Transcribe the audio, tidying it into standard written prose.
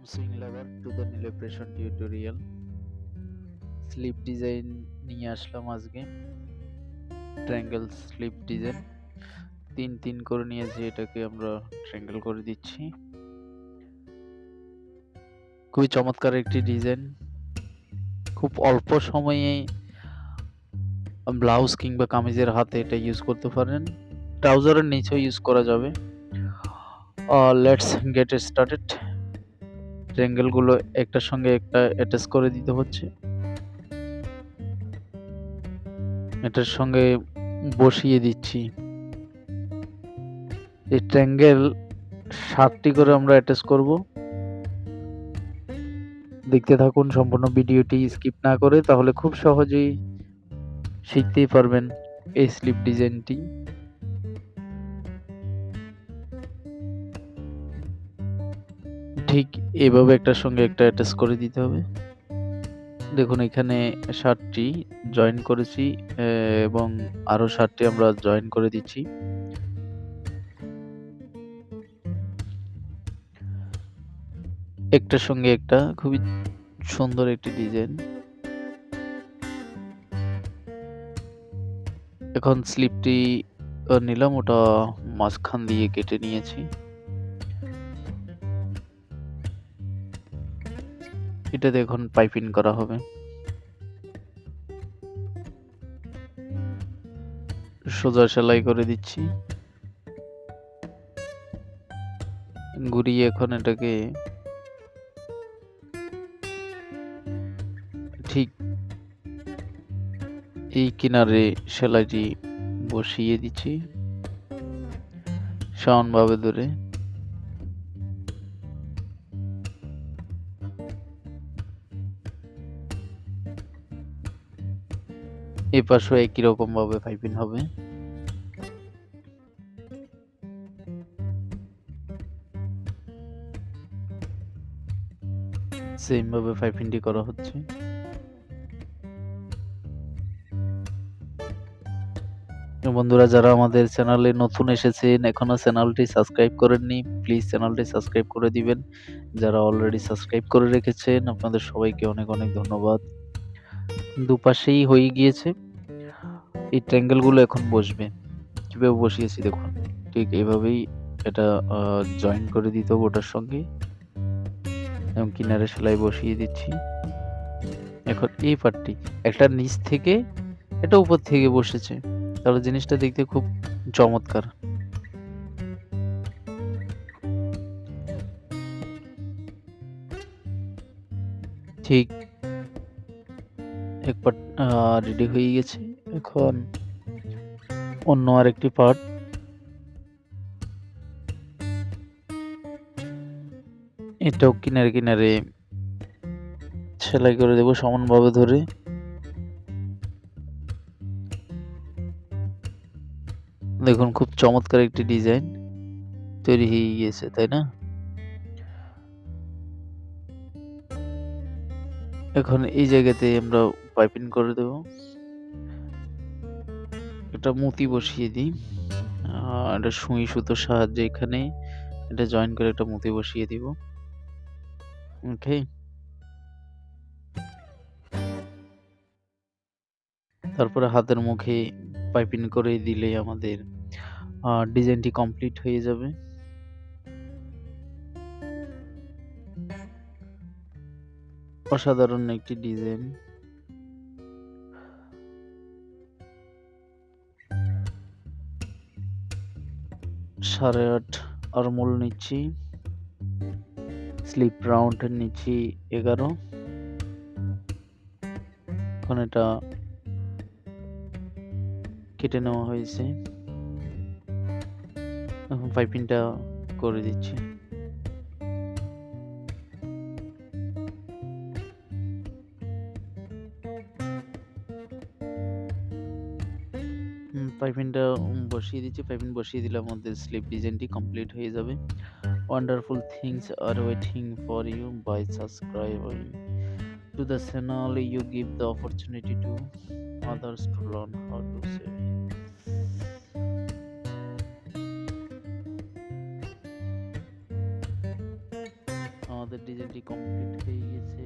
Welcome swing lover to the Niloy tutorial. Slip design নিয়ে আসলাম আজকে। ট্রায়াঙ্গেল স্লিপ ডিজাইন তিন তিন করে নিয়েছি, এটাকে আমরা ট্রায়াঙ্গেল করে দিচ্ছি। খুবই চমৎকার একটি ডিজাইন, খুব অল্প সময়ে ব্লাউজ কিংবা কামিজের হাতে এটা ইউজ করতে পারেন, ট্রাউজারের নিচেও ইউজ করা যাবে। Let's get started. ট্রায়াঙ্গেল গুলো একটার সঙ্গে একটা অ্যাটাচ করে দিতে হচ্ছে, এটার সঙ্গে বসিয়ে দিচ্ছি। এই ট্রায়াঙ্গেল 7টি করে আমরা অ্যাটাচ করব। দেখতে থাকুন সম্পূর্ণ ভিডিওটি স্কিপ না করে, তাহলে খুব সহজেই শিখতেই পারবেন এই স্লিপ ডিজাইনটি। ঠিক এভাবে একটার সঙ্গে একটা অ্যাটাচ করে দিতে হবে। দেখুন এখানে 7টি জয়েন করেছি এবং আরো 7টি আমরা জয়েন করে দিচ্ছি। একটার সঙ্গে একটা, খুবই সুন্দর একটি ডিজাইন। এখন স্লিপটি নিলাম, ওটা মাঝখান দিয়ে কেটে নিয়েছি। এটাতে এখন পাইপিং করা হবে। সোজা সেলাই করে দিচ্ছি, ঘুরিয়ে এখন এটাকে ঠিক এই কিনারে সেলাইটি বসিয়ে দিচ্ছি সমানভাবে ধরে। এই পাশেও একই রকম ভাবে পাইপিং হবে। সেম ভাবে পাইপিংটি করা হচ্ছে। বন্ধুরা, যারা আমাদের চ্যানেলে নতুন এসেছেন, এখনো চ্যানেলটি সাবস্ক্রাইব করেননি, প্লিজ চ্যানেলটি সাবস্ক্রাইব করে দিবেন। যারা অলরেডি সাবস্ক্রাইব করে রেখেছেন, আপনাদের সবাইকে অনেক অনেক ধন্যবাদ। দুপাশেই হয়ে গিয়েছে। এই ট্রায়াঙ্গেল গুলো এখন বসবে। কিভাবে বসিয়েছি দেখুন, ঠিক এইভাবেই এটা জয়েন করে দিতে হবে ওটার সঙ্গে এবং কিনারে সেলাই বসিয়ে দিচ্ছি। এখন এই পার্টটি একটা নিচ থেকে এটা উপর থেকে বসেছে, তাহলে জিনিসটা দেখতে খুব চমৎকার। ঠিক এক পার্ট রেডি হয়ে গেছে। এখন অন্য আরেকটি পার্ট এটাও কিনারে কিনারে সেলাই করে দেব সমানভাবে ধরে। দেখুন খুব চমৎকার একটি ডিজাইন তৈরি হয়ে গিয়েছে, তাই না? এখন এই জায়গাতে আমরা পাইপিং করে দেব। এটা মুতি বসিয়ে দিই, এটা সুই সুতোর সাহায্যে এখানে এটা জয়েন করে একটা মুতি বসিয়ে দিব। ওকে, তারপরে হাতের মুখে পাইপিং করে দিলেই আমাদের ডিজাইনটি কমপ্লিট হয়ে যাবে। অসাধারণ একটি ডিজাইন। সাড়ে 8 আরমোল নিচ্ছি, স্লিপ রাউন্ড নিচ্ছি 11। এখন এটা কেটে নেওয়া হয়েছে, এখন পাইপিংটা করে দিচ্ছি। পাইপিংটা বসিয়ে দিচ্ছি। পাইপিং বসিয়ে দিলে আমাদের স্লিপ ডিজাইনটি কমপ্লিট হয়ে যাবে। Wonderful things are waiting for you by subscribing to the channel. You give the opportunity to others to learn how to save. আমাদের ডিজাইনটি কমপ্লিট হয়ে গেছে।